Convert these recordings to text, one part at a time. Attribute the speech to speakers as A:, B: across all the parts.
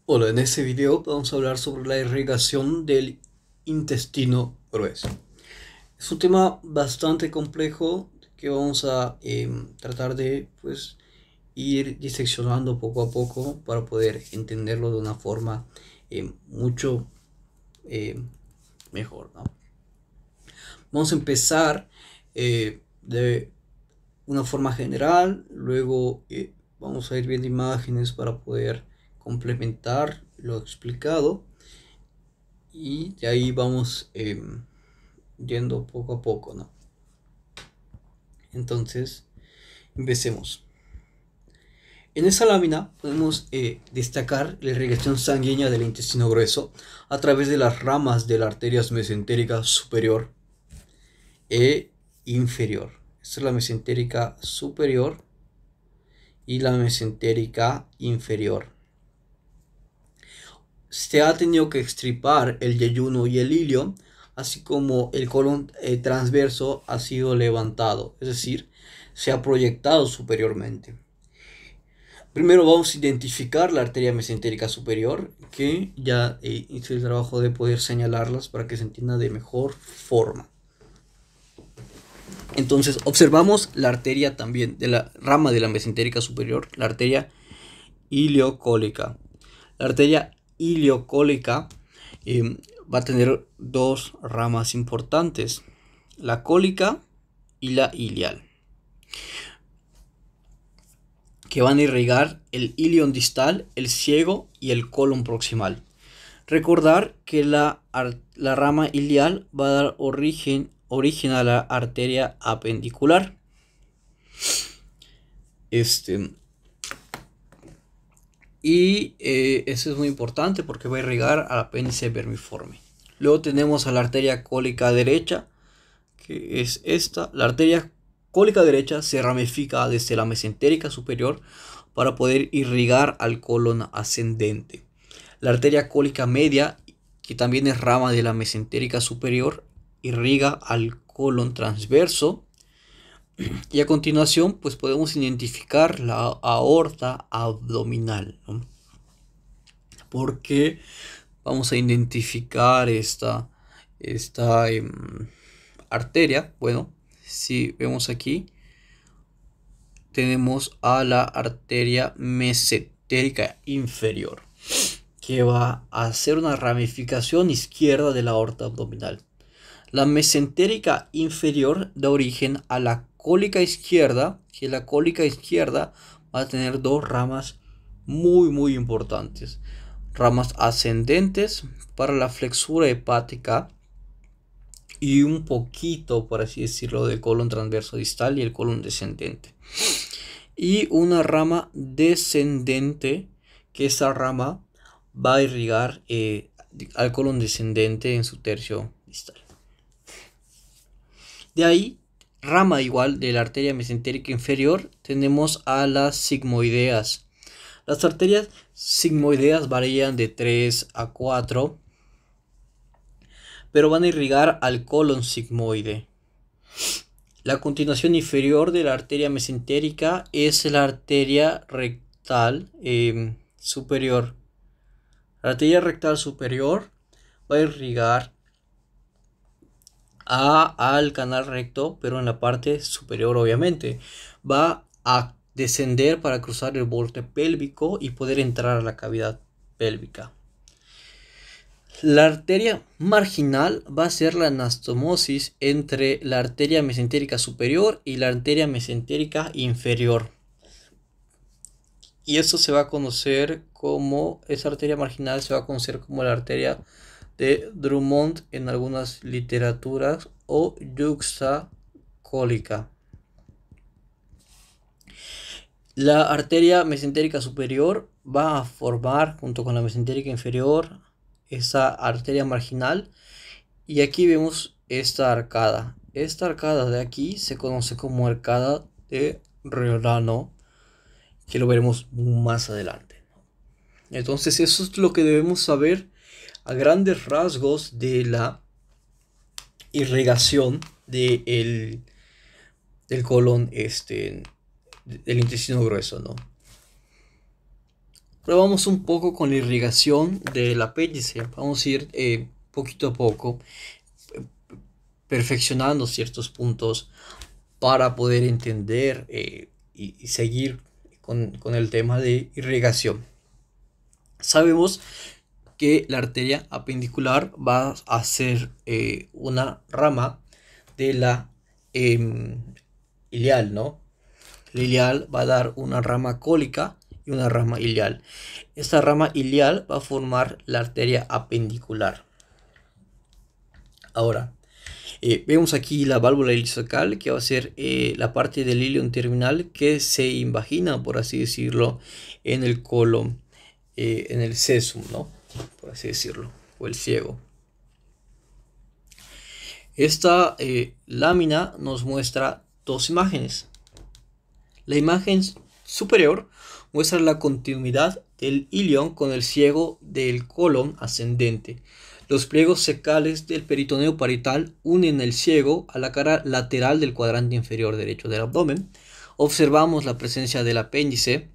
A: Hola, en este video vamos a hablar sobre la irrigación del intestino grueso. Es un tema bastante complejo que vamos a tratar de ir diseccionando poco a poco para poder entenderlo de una forma mucho eh, mejor, ¿no? Vamos a empezar de una forma general, luego vamos a ir viendo imágenes para poder complementar lo explicado. Y de ahí vamos yendo poco a poco, ¿no? Entonces, empecemos. En esta lámina podemos destacar la irrigación sanguínea del intestino grueso a través de las ramas de la arteria mesentérica superior e inferior. Esta es la mesentérica superior y la mesentérica inferior. Se ha tenido que extirpar el yeyuno y el ilio, así como el colon transverso ha sido levantado, es decir, se ha proyectado superiormente. Primero vamos a identificar la arteria mesentérica superior, que ya hice el trabajo de poder señalarlas para que se entienda de mejor forma. Entonces observamos la arteria también de la rama de la mesentérica superior, la arteria iliocólica. La arteria iliocólica va a tener dos ramas importantes, la cólica y la ilial, que van a irrigar el ilion distal, el ciego y el colon proximal. Recordar que la rama ilial va a dar origen a la arteria apendicular. Eso es muy importante porque va a irrigar al apéndice vermiforme. Luego tenemos a la arteria cólica derecha, que es esta. La arteria cólica derecha se ramifica desde la mesentérica superior para poder irrigar al colon ascendente. La arteria cólica media, que también es rama de la mesentérica superior, irriga al colon transverso. Y a continuación, pues podemos identificar la aorta abdominal, ¿no? ¿Por qué vamos a identificar esta arteria? Bueno, si vemos aquí, tenemos a la arteria mesentérica inferior, que va a hacer una ramificación izquierda de la aorta abdominal. La mesentérica inferior da origen a la cólica izquierda, que la cólica izquierda va a tener dos ramas muy importantes. Ramas ascendentes para la flexura hepática y un poquito, por así decirlo, de colon transverso distal y el colon descendente. Y una rama descendente, que esa rama va a irrigar al colon descendente en su tercio distal. De ahí, rama igual de la arteria mesentérica inferior, tenemos a las sigmoideas. Las arterias sigmoideas varían de 3 a 4, pero van a irrigar al colon sigmoide. La continuación inferior de la arteria mesentérica es la arteria rectal superior. La arteria rectal superior va a irrigar al canal recto, pero en la parte superior obviamente. Va a descender para cruzar el borde pélvico y poder entrar a la cavidad pélvica. La arteria marginal va a ser la anastomosis entre la arteria mesentérica superior y la arteria mesentérica inferior. Y esto se va a conocer como, esa arteria marginal se va a conocer como la arteria de Drummond en algunas literaturas, o yuxta cólica. La arteria mesentérica superior va a formar junto con la mesentérica inferior esa arteria marginal, y aquí vemos esta arcada. Esta arcada de aquí se conoce como arcada de Riordan, que lo veremos más adelante. Entonces eso es lo que debemos saber a grandes rasgos de la irrigación del colon, del intestino grueso, ¿no? Pero vamos un poco con la irrigación del apéndice. Vamos a ir poquito a poco perfeccionando ciertos puntos para poder entender y seguir con el tema de irrigación. Sabemos que la arteria apendicular va a ser una rama de la ilial, ¿no? La ilial va a dar una rama cólica y una rama ilial. Esta rama ilial va a formar la arteria apendicular. Ahora, vemos aquí la válvula ileocecal, que va a ser la parte del ilion terminal que se invagina, por así decirlo, en el colon, en el cesum, ¿no? Por así decirlo, o el ciego. Esta lámina nos muestra dos imágenes. La imagen superior muestra la continuidad del ilion con el ciego del colon ascendente. Los pliegos cecales del peritoneo parietal unen el ciego a la cara lateral del cuadrante inferior derecho del abdomen. Observamos la presencia del apéndice,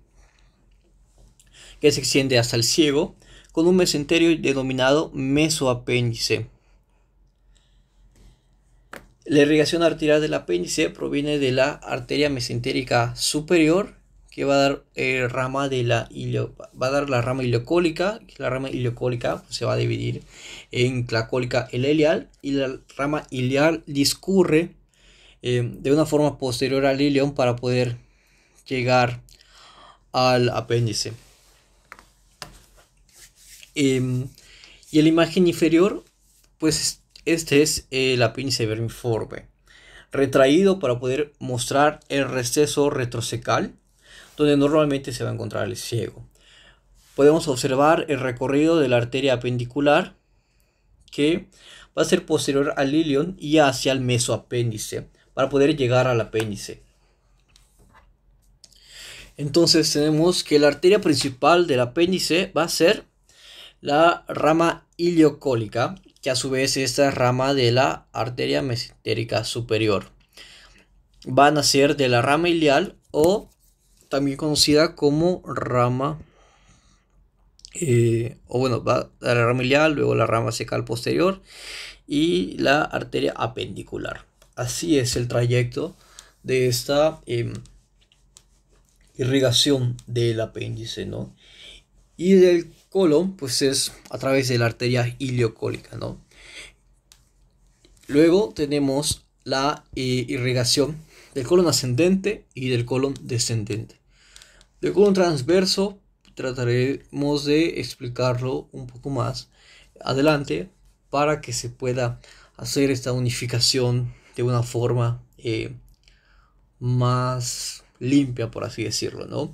A: que se extiende hasta el ciego, con un mesenterio denominado mesoapéndice. La irrigación arterial del apéndice proviene de la arteria mesentérica superior, que va a dar la rama iliocólica. La rama iliocólica se va a dividir en la cólica ilial, y la rama ilial discurre de una forma posterior al ilion para poder llegar al apéndice. Y en la imagen inferior, pues este es el apéndice vermiforme, retraído para poder mostrar el receso retrocecal, donde normalmente se va a encontrar el ciego. Podemos observar el recorrido de la arteria apendicular, que va a ser posterior al ilion y hacia el mesoapéndice para poder llegar al apéndice. Entonces tenemos que la arteria principal del apéndice va a ser la rama iliocólica, que a su vez es esta rama de la arteria mesentérica superior. Va a nacer de la rama ilial, o también conocida como rama, va a la rama ilial, luego la rama cecal posterior y la arteria apendicular. Así es el trayecto de esta irrigación del apéndice, ¿no? Y del colon, pues es a través de la arteria iliocólica, ¿no? Luego tenemos la irrigación del colon ascendente y del colon descendente. Del colon transverso trataremos de explicarlo un poco más adelante para que se pueda hacer esta unificación de una forma más limpia, por así decirlo, ¿no?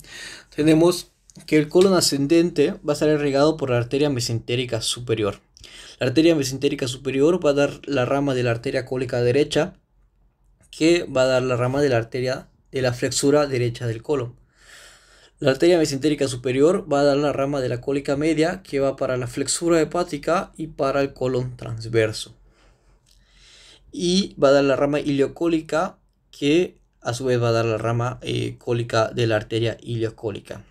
A: Tenemos que el colon ascendente va a estar irrigado por la arteria mesentérica superior. La arteria mesentérica superior va a dar la rama de la arteria cólica derecha, que va a dar la rama de la arteria de la flexura derecha del colon. La arteria mesentérica superior va a dar la rama de la cólica media, que va para la flexura hepática y para el colon transverso. Y va a dar la rama iliocólica, que a su vez va a dar la rama cólica de la arteria iliocólica.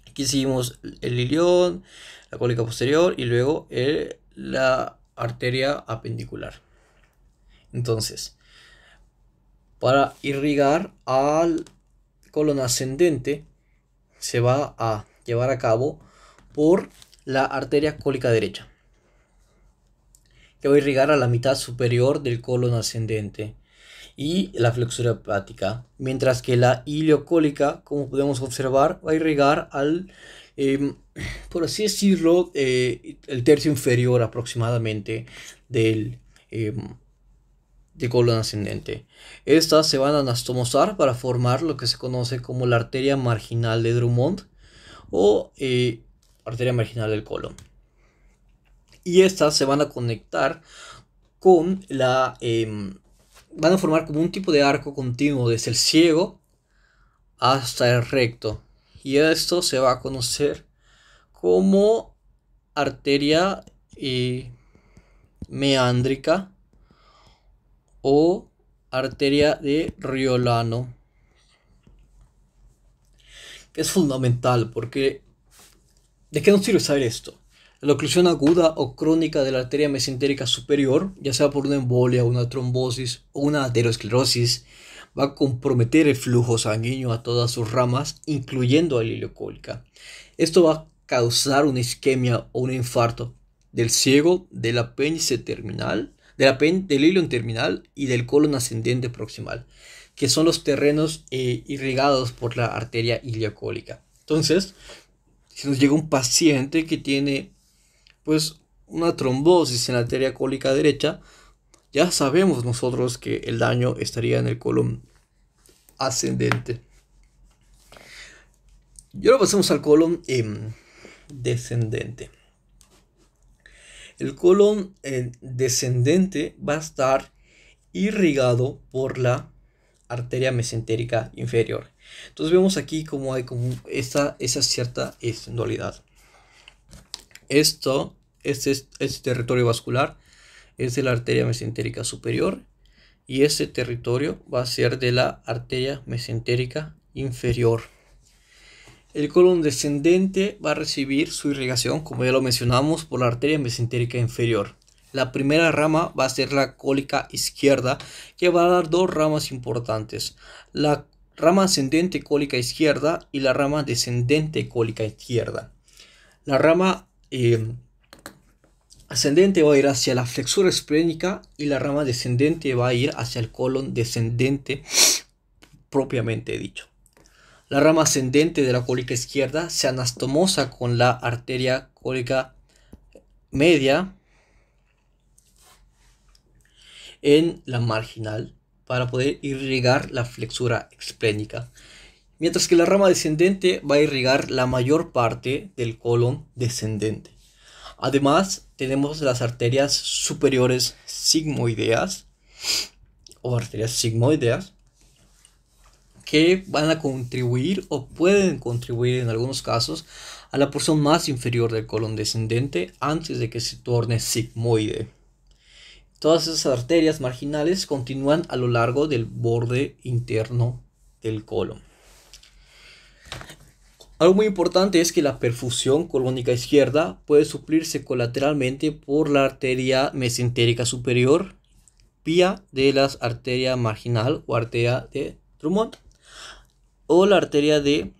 A: Aquí seguimos el ilion, la cólica posterior y luego la arteria apendicular. Entonces, para irrigar al colon ascendente se va a llevar a cabo por la arteria cólica derecha, que va a irrigar a la mitad superior del colon ascendente y la flexura hepática, mientras que la iliocólica, como podemos observar, va a irrigar al, por así decirlo, el tercio inferior aproximadamente del colon ascendente. Estas se van a anastomosar para formar lo que se conoce como la arteria marginal de Drummond, o arteria marginal del colon. Y estas se van a conectar con la van a formar como un tipo de arco continuo desde el ciego hasta el recto, y esto se va a conocer como arteria meándrica o arteria de Riolano. es fundamental porque ¿de qué nos sirve saber esto? La oclusión aguda o crónica de la arteria mesentérica superior, ya sea por una embolia, una trombosis o una aterosclerosis, va a comprometer el flujo sanguíneo a todas sus ramas, incluyendo la ileocólica. Esto va a causar una isquemia o un infarto del ciego, del apéndice terminal, del ilion terminal y del colon ascendente proximal, que son los terrenos irrigados por la arteria ileocólica. Entonces, si nos llega un paciente que tiene pues una trombosis en la arteria cólica derecha, ya sabemos nosotros que el daño estaría en el colon ascendente. Y ahora pasemos al colon descendente. El colon descendente va a estar irrigado por la arteria mesentérica inferior. Entonces vemos aquí como hay como esa cierta dualidad. Este territorio vascular es de la arteria mesentérica superior y este territorio va a ser de la arteria mesentérica inferior. El colon descendente va a recibir su irrigación, como ya lo mencionamos, por la arteria mesentérica inferior. La primera rama va a ser la cólica izquierda, que va a dar dos ramas importantes: la rama ascendente cólica izquierda y la rama descendente cólica izquierda. La rama ascendente va a ir hacia la flexura esplénica y la rama descendente va a ir hacia el colon descendente propiamente dicho. La rama ascendente de la cólica izquierda se anastomosa con la arteria cólica media en la marginal para poder irrigar la flexura esplénica, mientras que la rama descendente va a irrigar la mayor parte del colon descendente. Además, tenemos las arterias superiores sigmoideas o arterias sigmoideas que van a contribuir o pueden contribuir en algunos casos a la porción más inferior del colon descendente antes de que se torne sigmoide. Todas esas arterias marginales continúan a lo largo del borde interno del colon. Algo muy importante es que la perfusión colónica izquierda puede suplirse colateralmente por la arteria mesentérica superior vía de la arteria marginal o arteria de Drummond o la arteria de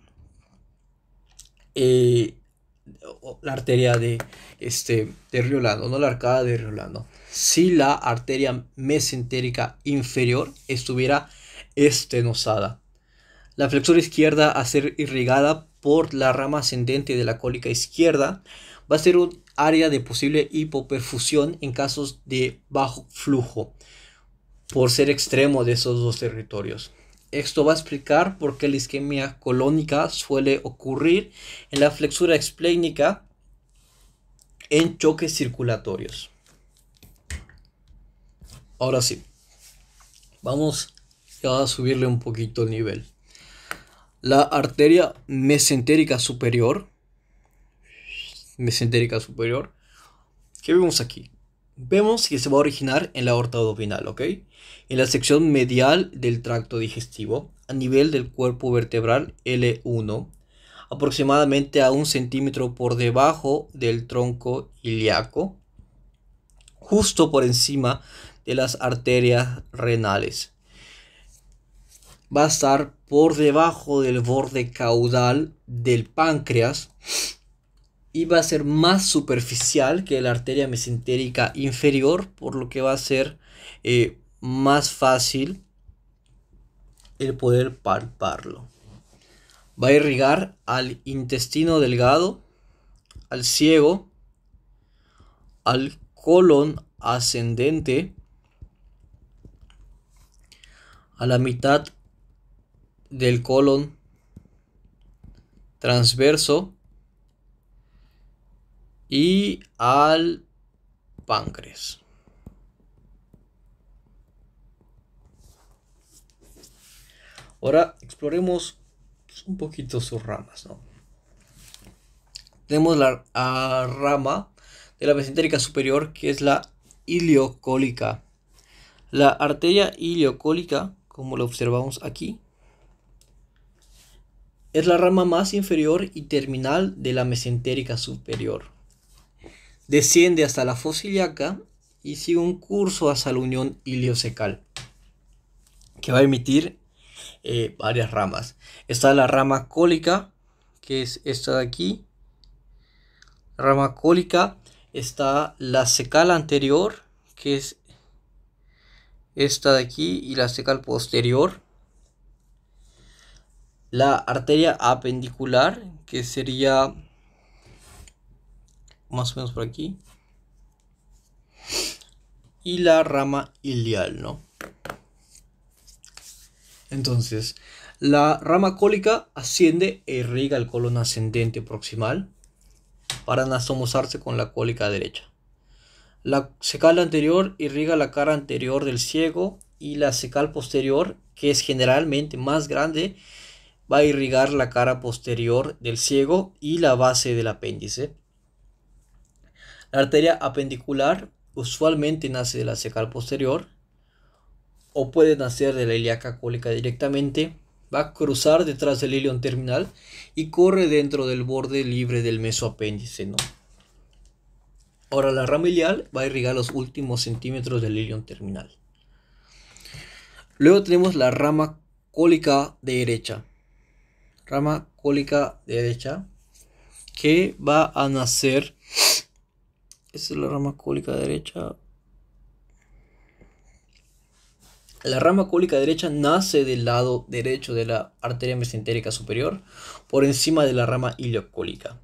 A: Riolano, no la arcada de Riolano. Si la arteria mesentérica inferior estuviera estenosada, la flexura izquierda a ser irrigada por la rama ascendente de la cólica izquierda va a ser un área de posible hipoperfusión en casos de bajo flujo, por ser extremo de esos dos territorios. Esto va a explicar por qué la isquemia colónica suele ocurrir en la flexura esplénica en choques circulatorios. Ahora sí, vamos a subirle un poquito el nivel. La arteria mesentérica superior, ¿qué vemos aquí? Vemos que se va a originar en la aorta abdominal, ¿ok? En la sección medial del tracto digestivo, a nivel del cuerpo vertebral L1, aproximadamente a 1 centímetro por debajo del tronco ilíaco, justo por encima de las arterias renales. Va a estar por debajo del borde caudal del páncreas y va a ser más superficial que la arteria mesentérica inferior, por lo que va a ser más fácil el poder palparlo. Va a irrigar al intestino delgado, al ciego, al colon ascendente, a la mitad del colon transverso y al páncreas. Ahora exploremos un poquito sus ramas, ¿no? Tenemos la rama de la mesentérica superior, que es la iliocólica. La arteria iliocólica, como lo observamos aquí, Es la rama más inferior y terminal de la mesentérica superior. Desciende hasta la fosa ilíaca y sigue un curso hasta la unión iliocecal, que va a emitir varias ramas. Está la rama cólica, que es esta de aquí. Rama cólica. Está la cecal anterior, que es esta de aquí, y la cecal posterior. La arteria apendicular, que sería más o menos por aquí. Y la rama ilial, ¿no? Entonces, la rama cólica asciende e irriga el colon ascendente proximal para anastomosarse con la cólica derecha. La cecal anterior irriga la cara anterior del ciego y la cecal posterior, que es generalmente más grande, va a irrigar la cara posterior del ciego y la base del apéndice. La arteria apendicular usualmente nace de la cecal posterior o puede nacer de la ilíaca cólica directamente. Va a cruzar detrás del ilion terminal y corre dentro del borde libre del mesoapéndice, ¿no? Ahora la rama ilial va a irrigar los últimos centímetros del ilion terminal. Luego tenemos la rama cólica derecha. Rama cólica derecha que va a nacer. Esta es la rama cólica derecha. La rama cólica derecha nace del lado derecho de la arteria mesentérica superior por encima de la rama iliocólica.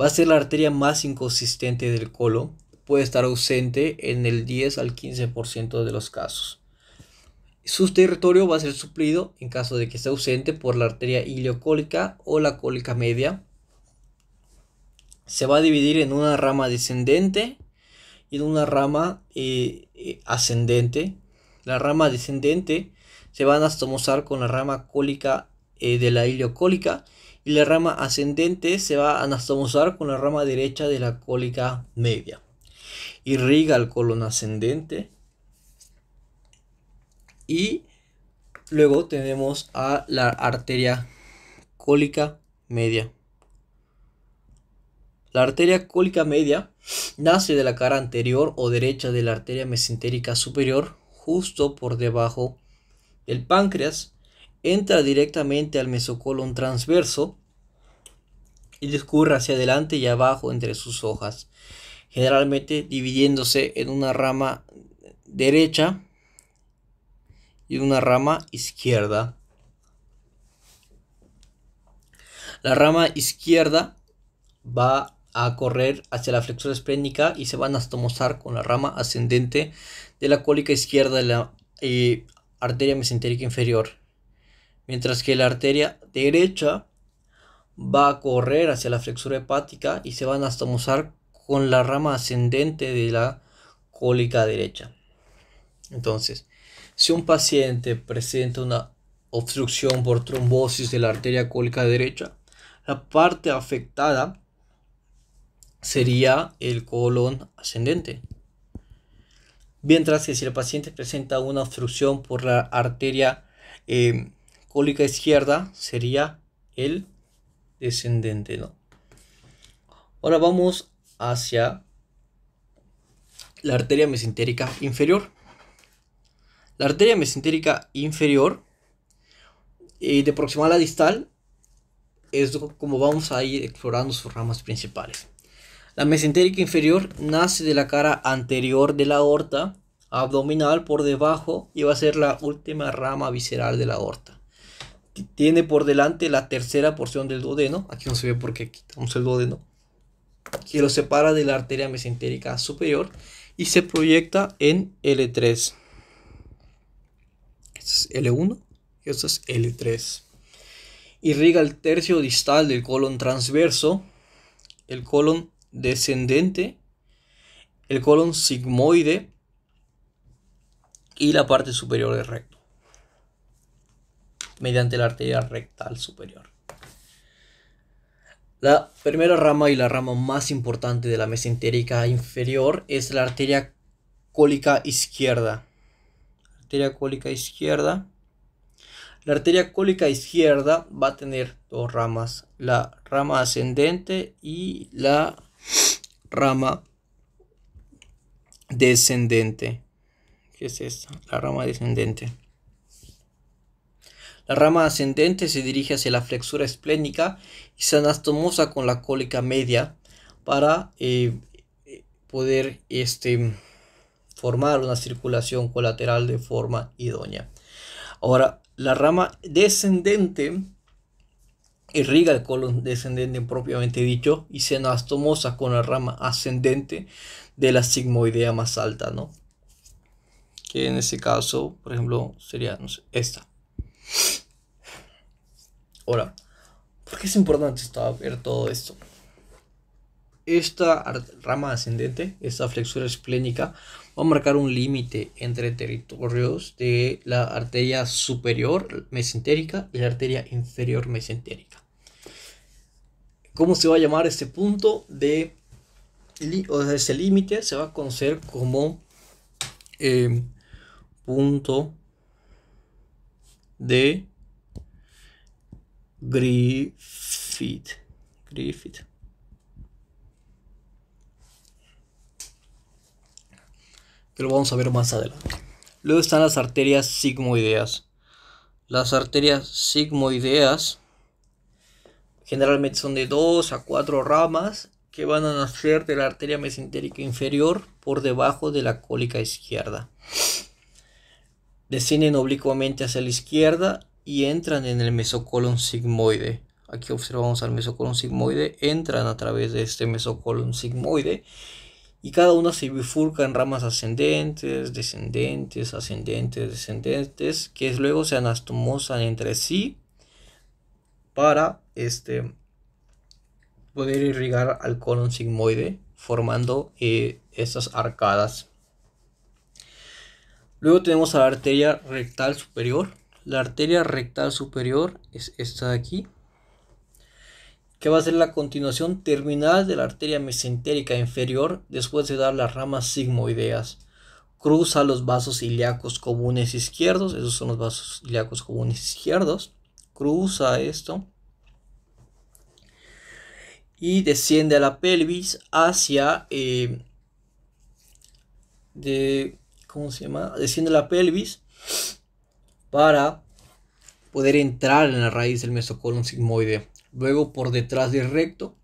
A: Va a ser la arteria más inconsistente del colon. Puede estar ausente en el 10 al 15% de los casos. Su territorio va a ser suplido, en caso de que esté ausente, por la arteria iliocólica o la cólica media. Se va a dividir en una rama descendente y en una rama ascendente. La rama descendente se va a anastomosar con la rama cólica de la iliocólica, y la rama ascendente se va a anastomosar con la rama derecha de la cólica media. Irriga el colon ascendente. Y luego tenemos a la arteria cólica media. La arteria cólica media nace de la cara anterior o derecha de la arteria mesentérica superior, justo por debajo del páncreas. Entra directamente al mesocolon transverso y discurre hacia adelante y abajo entre sus hojas, generalmente dividiéndose en una rama derecha y una rama izquierda. La rama izquierda va a correr hacia la flexura esplénica y se va a anastomosar con la rama ascendente de la cólica izquierda de la arteria mesentérica inferior, mientras que la arteria derecha va a correr hacia la flexura hepática y se va a anastomosar con la rama ascendente de la cólica derecha. Entonces, si un paciente presenta una obstrucción por trombosis de la arteria cólica derecha, la parte afectada sería el colon ascendente. Mientras que si el paciente presenta una obstrucción por la arteria cólica izquierda, sería el descendente, ¿no? Ahora vamos hacia la arteria mesentérica inferior. La arteria mesentérica inferior, de proximal a distal, es como vamos a ir explorando sus ramas principales. La mesentérica inferior nace de la cara anterior de la aorta abdominal por debajo y va a ser la última rama visceral de la aorta. Tiene por delante la tercera porción del duodeno. Aquí no se ve porque quitamos el duodeno, que lo separa de la arteria mesentérica superior y se proyecta en L3. Este es L1 y esto es L3. Irriga el tercio distal del colon transverso, el colon descendente, el colon sigmoide y la parte superior del recto, mediante la arteria rectal superior. La primera rama y la rama más importante de la mesentérica inferior es la arteria cólica izquierda. Arteria cólica izquierda. La arteria cólica izquierda va a tener dos ramas, la rama ascendente y la rama descendente. ¿Qué es esta? La rama descendente. La rama ascendente se dirige hacia la flexura esplénica y se anastomosa con la cólica media para poder formar una circulación colateral de forma idónea. Ahora, la rama descendente irriga el colon descendente propiamente dicho y se anastomosa con la rama ascendente de la sigmoidea más alta, ¿no? Que en este caso, por ejemplo, sería, no sé, esta. Ahora, ¿por qué es importante ver todo esto? Esta rama ascendente, esta flexura esplénica, va a marcar un límite entre territorios de la arteria superior mesentérica y la arteria inferior mesentérica. ¿Cómo se va a llamar este punto de, o sea, ese límite? Se va a conocer como punto de Griffith. Que lo vamos a ver más adelante. Luego están las arterias sigmoideas. Las arterias sigmoideas generalmente son de 2 a 4 ramas que van a nacer de la arteria mesentérica inferior por debajo de la cólica izquierda. Descienden oblicuamente hacia la izquierda y entran en el mesocolon sigmoide. Aquí observamos al mesocolon sigmoide, entran a través de este mesocolon sigmoide y cada una se bifurca en ramas ascendentes, descendentes, ascendentes, descendentes, que luego se anastomosan entre sí para poder irrigar al colon sigmoide, formando estas arcadas. Luego tenemos a la arteria rectal superior. La arteria rectal superior es esta de aquí, que va a ser la continuación terminal de la arteria mesentérica inferior después de dar las ramas sigmoideas. Cruza los vasos ilíacos comunes izquierdos, esos son los vasos ilíacos comunes izquierdos. Cruza esto y desciende a la pelvis hacia desciende a la pelvis para poder entrar en la raíz del mesocolon sigmoide. Luego por detrás del recto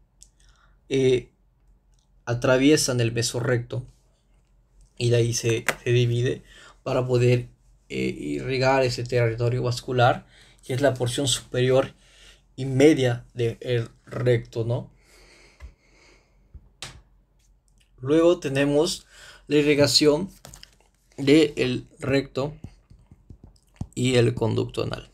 A: atraviesan el mesorrecto y de ahí se divide para poder irrigar ese territorio vascular, que es la porción superior y media del recto, ¿no? Luego tenemos la irrigación del recto y el conducto anal.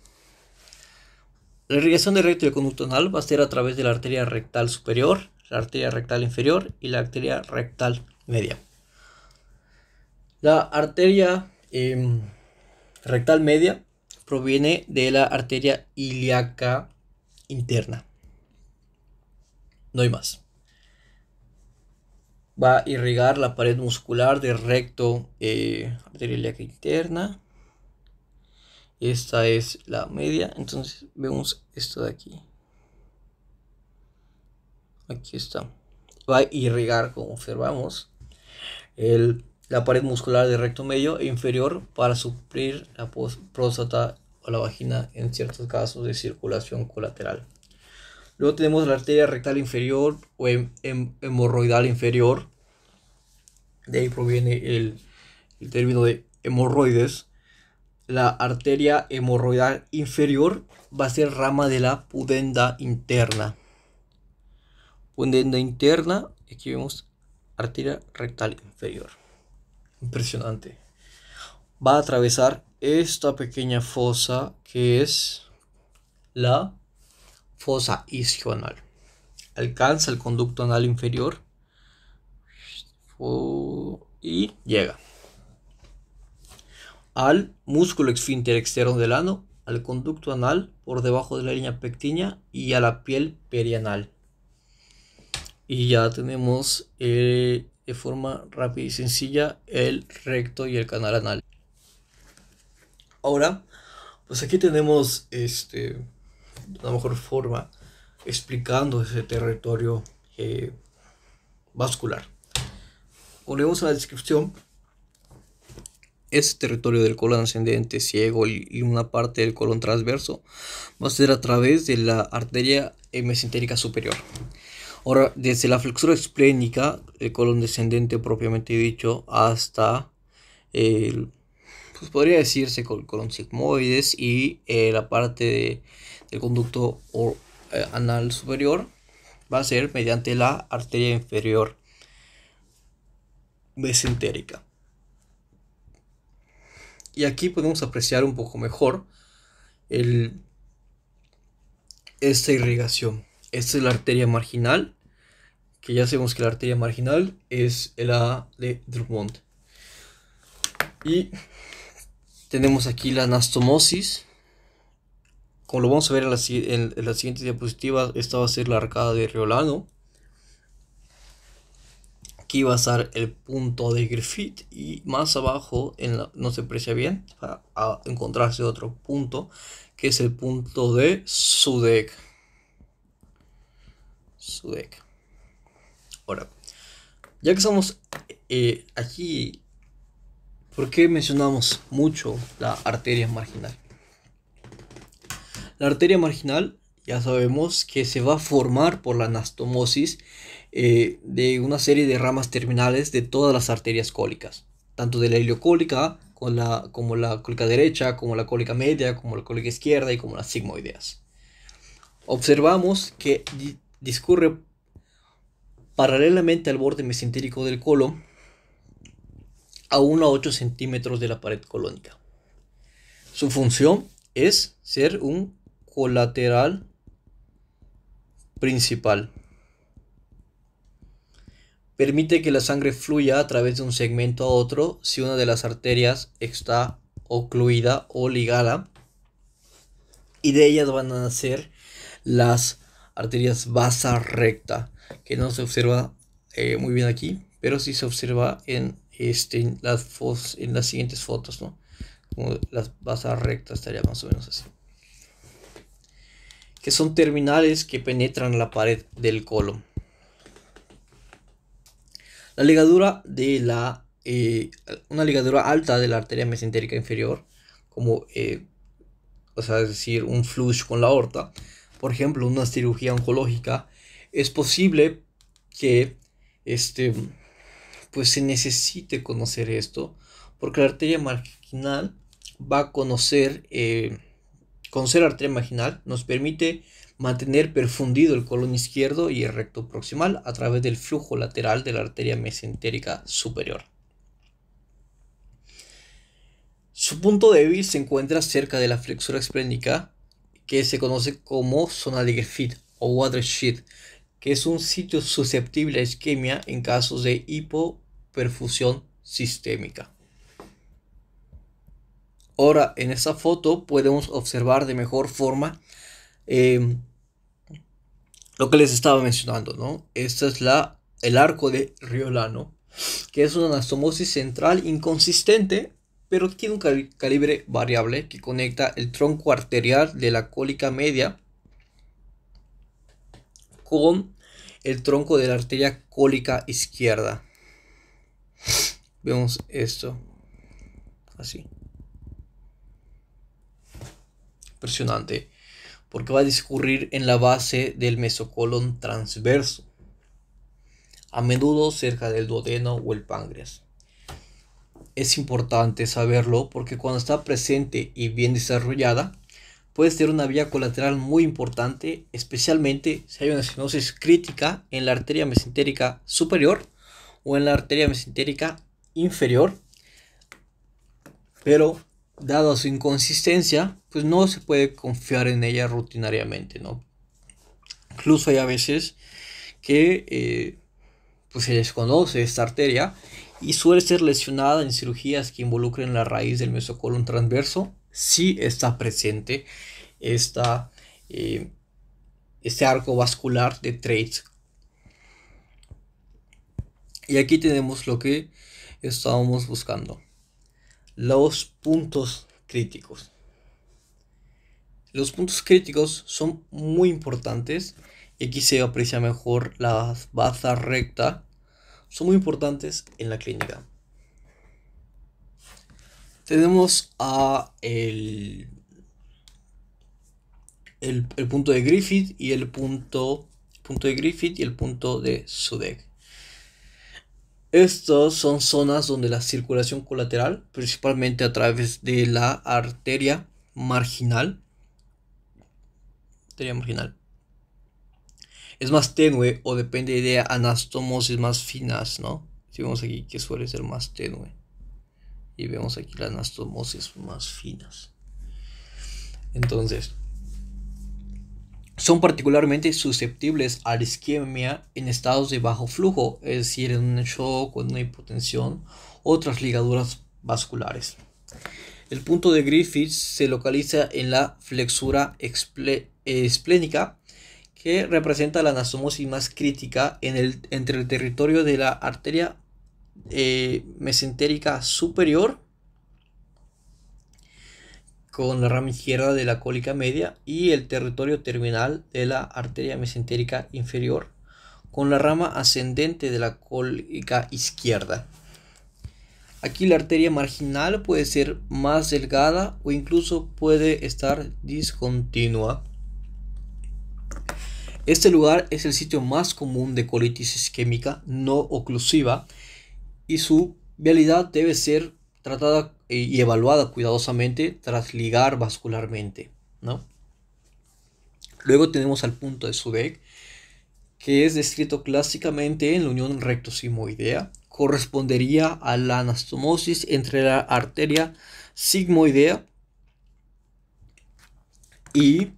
A: La irrigación del recto y el conducto anal va a ser a través de la arteria rectal superior, la arteria rectal inferior y la arteria rectal media. La arteria rectal media proviene de la arteria ilíaca interna. No hay más. Va a irrigar la pared muscular del recto, arteria ilíaca interna. Esta es la media, entonces vemos esto de aquí. Aquí está. Va a irrigar, como observamos, la pared muscular del recto medio e inferior para suplir la próstata o la vagina en ciertos casos de circulación colateral. Luego tenemos la arteria rectal inferior o hemorroidal inferior. De ahí proviene el término de hemorroides. La arteria hemorroidal inferior va a ser rama de la pudenda interna. Pudenda interna, aquí vemos arteria rectal inferior. Impresionante. Va a atravesar esta pequeña fosa que es la fosa isquioanal. Alcanza el conducto anal inferior y llega al músculo esfínter externo del ano, al conducto anal por debajo de la línea pectínea y a la piel perianal. Y ya tenemos de forma rápida y sencilla el recto y el canal anal. Ahora Pues aquí tenemos una mejor forma explicando ese territorio vascular. Ponemos en la descripción ese territorio del colon ascendente ciego y una parte del colon transverso va a ser a través de la arteria mesentérica superior. Ahora, desde la flexura esplénica, el colon descendente propiamente dicho, hasta pues podría decirse colon sigmoides y la parte del conducto anal superior va a ser mediante la arteria inferior mesentérica. Y aquí podemos apreciar un poco mejor esta irrigación. Esta es la arteria marginal, que ya sabemos que la arteria marginal es la de Drummond. Y tenemos aquí la anastomosis. Como lo vamos a ver en la siguiente diapositiva, esta va a ser la arcada de Riolano. Aquí va a estar el punto de Griffith y más abajo, no se aprecia bien, va a encontrarse otro punto, que es el punto de Sudeck. Ahora, ya que estamos aquí, ¿por qué mencionamos mucho la arteria marginal? La arteria marginal ya sabemos que se va a formar por la anastomosis de una serie de ramas terminales de todas las arterias cólicas, tanto de la iliocólica como la cólica derecha, como la cólica media, como la cólica izquierda y como las sigmoideas. Observamos que discurre paralelamente al borde mesentérico del colon a 1 a 8 centímetros de la pared colónica. Su función es ser un colateral principal. Permite que la sangre fluya a través de un segmento a otro si una de las arterias está ocluida o ligada, y de ellas van a nacer las arterias vasa recta, que no se observa muy bien aquí, pero sí se observa en las siguientes fotos, ¿no? Como las vasas rectas estaría más o menos así, que son terminales que penetran la pared del colon. La ligadura una ligadura alta de la arteria mesentérica inferior, como es decir, un flush con la aorta, por ejemplo, una cirugía oncológica, es posible que pues se necesite conocer esto, porque la arteria marginal va a conocer la arteria marginal nos permite mantener perfundido el colon izquierdo y el recto proximal a través del flujo lateral de la arteria mesentérica superior. Su punto débil se encuentra cerca de la flexura esplénica, que se conoce como zona de Griffith o watershed, que es un sitio susceptible a isquemia en casos de hipoperfusión sistémica. Ahora, en esta foto podemos observar de mejor forma lo que les estaba mencionando, ¿no? Esta es el arco de Riolano, que es una anastomosis central inconsistente, pero tiene un calibre variable que conecta el tronco arterial de la cólica media con el tronco de la arteria cólica izquierda. Vemos esto así. Impresionante, porque va a discurrir en la base del mesocolon transverso, a menudo cerca del duodeno o el páncreas. Es importante saberlo porque cuando está presente y bien desarrollada, puede ser una vía colateral muy importante, especialmente si hay una estenosis crítica en la arteria mesentérica superior o en la arteria mesentérica inferior, pero dada su inconsistencia, pues no se puede confiar en ella rutinariamente, ¿no? Incluso hay a veces que pues se desconoce esta arteria y suele ser lesionada en cirugías que involucren la raíz del mesocolon transverso. Sí está presente este arco vascular de Treitz. Y aquí tenemos lo que estábamos buscando: los puntos críticos. Los puntos críticos son muy importantes y aquí se aprecia mejor la baza recta. Son muy importantes en la clínica. Tenemos a el punto de Griffith y el punto de Griffith y el punto de Sudeck. Estos son zonas donde la circulación colateral, principalmente a través de la arteria marginal, es más tenue o depende de anastomosis más finas, ¿no? Si vemos aquí que suele ser más tenue y vemos aquí las anastomosis más finas. Entonces, son particularmente susceptibles a la isquemia en estados de bajo flujo, es decir, en un shock o en una hipotensión, otras ligaduras vasculares. El punto de Griffith se localiza en la flexura esplénica, que representa la anastomosis más crítica entre el territorio de la arteria mesentérica superior con la rama izquierda de la cólica media y el territorio terminal de la arteria mesentérica inferior con la rama ascendente de la cólica izquierda. Aquí la arteria marginal puede ser más delgada o incluso puede estar discontinua. Este lugar es el sitio más común de colitis isquémica no oclusiva y su vialidad debe ser tratada y evaluada cuidadosamente tras ligar vascularmente, ¿no? Luego tenemos al punto de Sudeck, que es descrito clásicamente en la unión recto-sigmoidea. Correspondería a la anastomosis entre la arteria sigmoidea y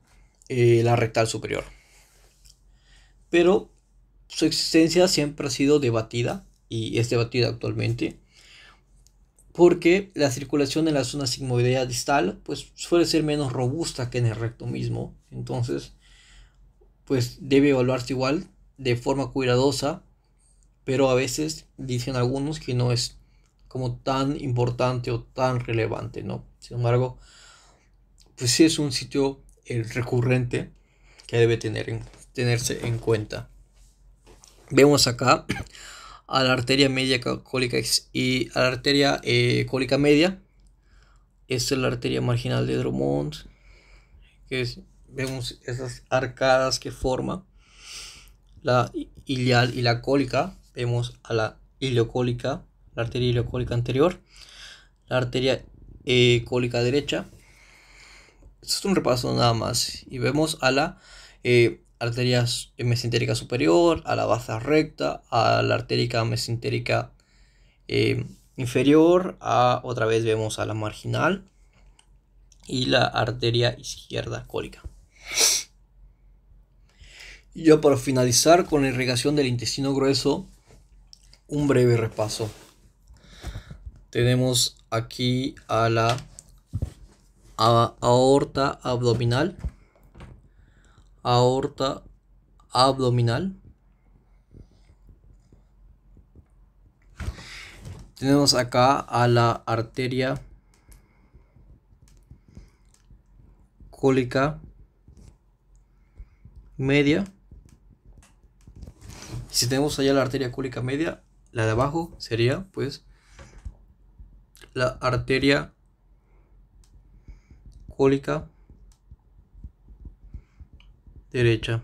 A: la rectal superior. Pero su existencia siempre ha sido debatida y es debatida actualmente, porque la circulación en la zona sigmoidea distal pues suele ser menos robusta que en el recto mismo. Entonces pues debe evaluarse igual de forma cuidadosa, pero a veces dicen algunos que no es como tan importante o tan relevante, ¿no? Sin embargo, pues sí es un sitio recurrente que debe tenerse en cuenta. Vemos acá a la arteria media cólica y a la arteria cólica media. Esta es la arteria marginal de Drummond, vemos esas arcadas que forma la ilial y la cólica. Vemos a la ileocólica, la arteria ileocólica anterior, la arteria cólica derecha. Esto es un repaso nada más. Y vemos a la arteria mesentérica superior, a la baza recta, a la arteria mesentérica inferior, otra vez vemos a la marginal y la arteria izquierda cólica. Y ya para finalizar con la irrigación del intestino grueso, un breve repaso. Tenemos aquí a la aorta abdominal. Tenemos acá a la arteria cólica media. Si tenemos allá la arteria cólica media, la de abajo sería pues la arteria cólica derecha.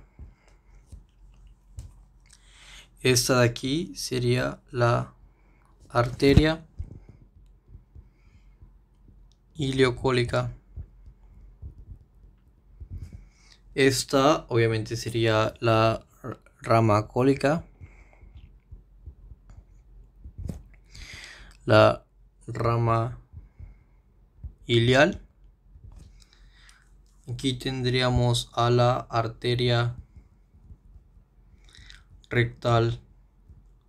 A: Esta de aquí sería la arteria ileocólica. Esta obviamente sería la rama cólica, la rama ilial. Aquí tendríamos a la arteria rectal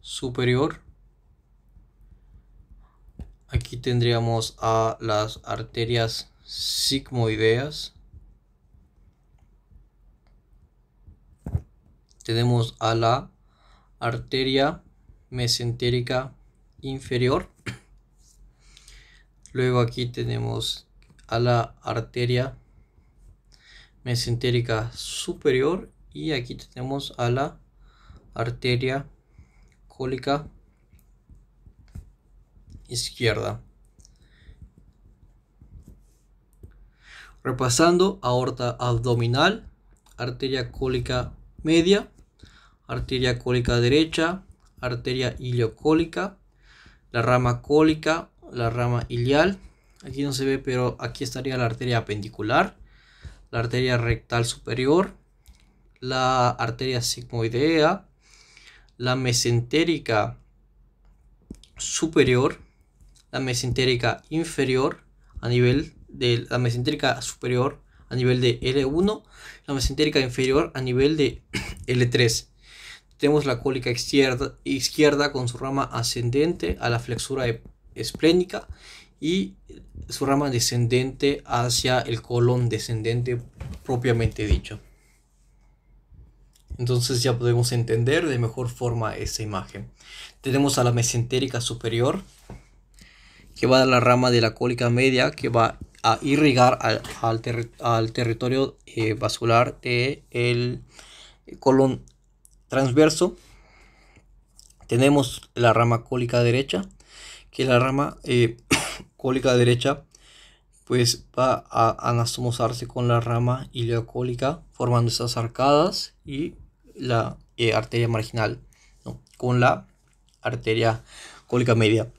A: superior. Aquí tendríamos a las arterias sigmoideas. Tenemos a la arteria mesentérica inferior. Luego aquí tenemos a la arteria mesentérica superior, y aquí tenemos a la arteria cólica izquierda. Repasando: aorta abdominal, arteria cólica media, arteria cólica derecha, arteria iliocólica, la rama cólica, la rama ilial. Aquí no se ve, pero aquí estaría la arteria apendicular, la arteria rectal superior, la arteria sigmoidea, la mesentérica superior, la mesentérica inferior a nivel de la mesentérica superior a nivel de L1, la mesentérica inferior a nivel de L3. Tenemos la cólica izquierda con su rama ascendente a la flexura esplénica y su rama descendente hacia el colon descendente propiamente dicho. Entonces ya podemos entender de mejor forma esta imagen. Tenemos a la mesentérica superior, que va a la rama de la cólica media, que va a irrigar al territorio vascular del colon transverso. Tenemos la rama cólica derecha, que la rama cólica derecha pues va a anastomosarse con la rama iliocólica, formando estas arcadas, y la arteria marginal, ¿no?, con la arteria cólica media.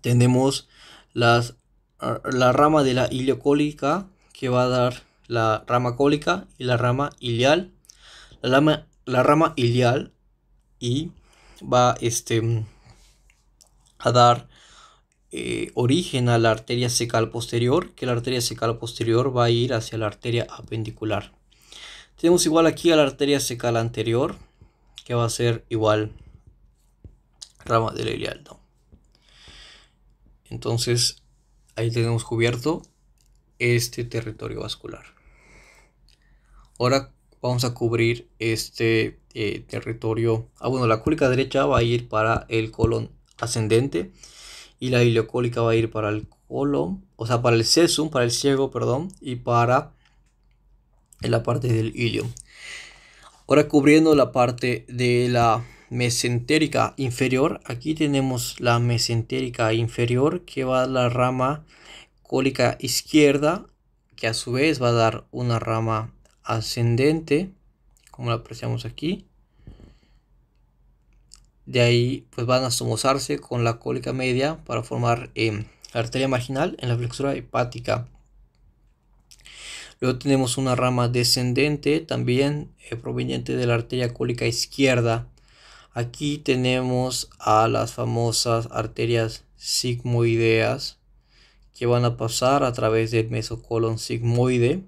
A: Tenemos la rama de la iliocólica, que va a dar la rama cólica y la rama ilial. La rama ilial y va a dar origen a la arteria cecal posterior, que la arteria cecal posterior va a ir hacia la arteria apendicular. Tenemos igual aquí a la arteria cecal anterior, que va a ser igual rama del ilial, ¿no? Entonces ahí tenemos cubierto este territorio vascular. Ahora vamos a cubrir este territorio. Bueno, la cólica derecha va a ir para el colon ascendente y la iliocólica va a ir para el colon, o sea, para el cesum, para el ciego, perdón, y para la parte del ilio. Ahora cubriendo la parte de la mesentérica inferior, aquí tenemos la mesentérica inferior, que va a la rama cólica izquierda, que a su vez va a dar una rama ascendente, como la apreciamos aquí. De ahí pues van a anastomosarse con la cólica media para formar la arteria marginal en la flexura hepática. Luego tenemos una rama descendente también proveniente de la arteria cólica izquierda. Aquí tenemos a las famosas arterias sigmoideas, que van a pasar a través del mesocolon sigmoide.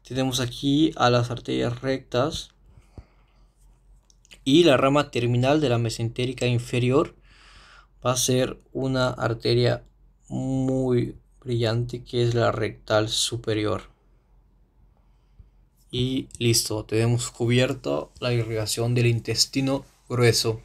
A: Tenemos aquí a las arterias rectas y la rama terminal de la mesentérica inferior va a ser una arteria muy brillante, que es la rectal superior. Y listo, tenemos cubierto la irrigación del intestino grueso.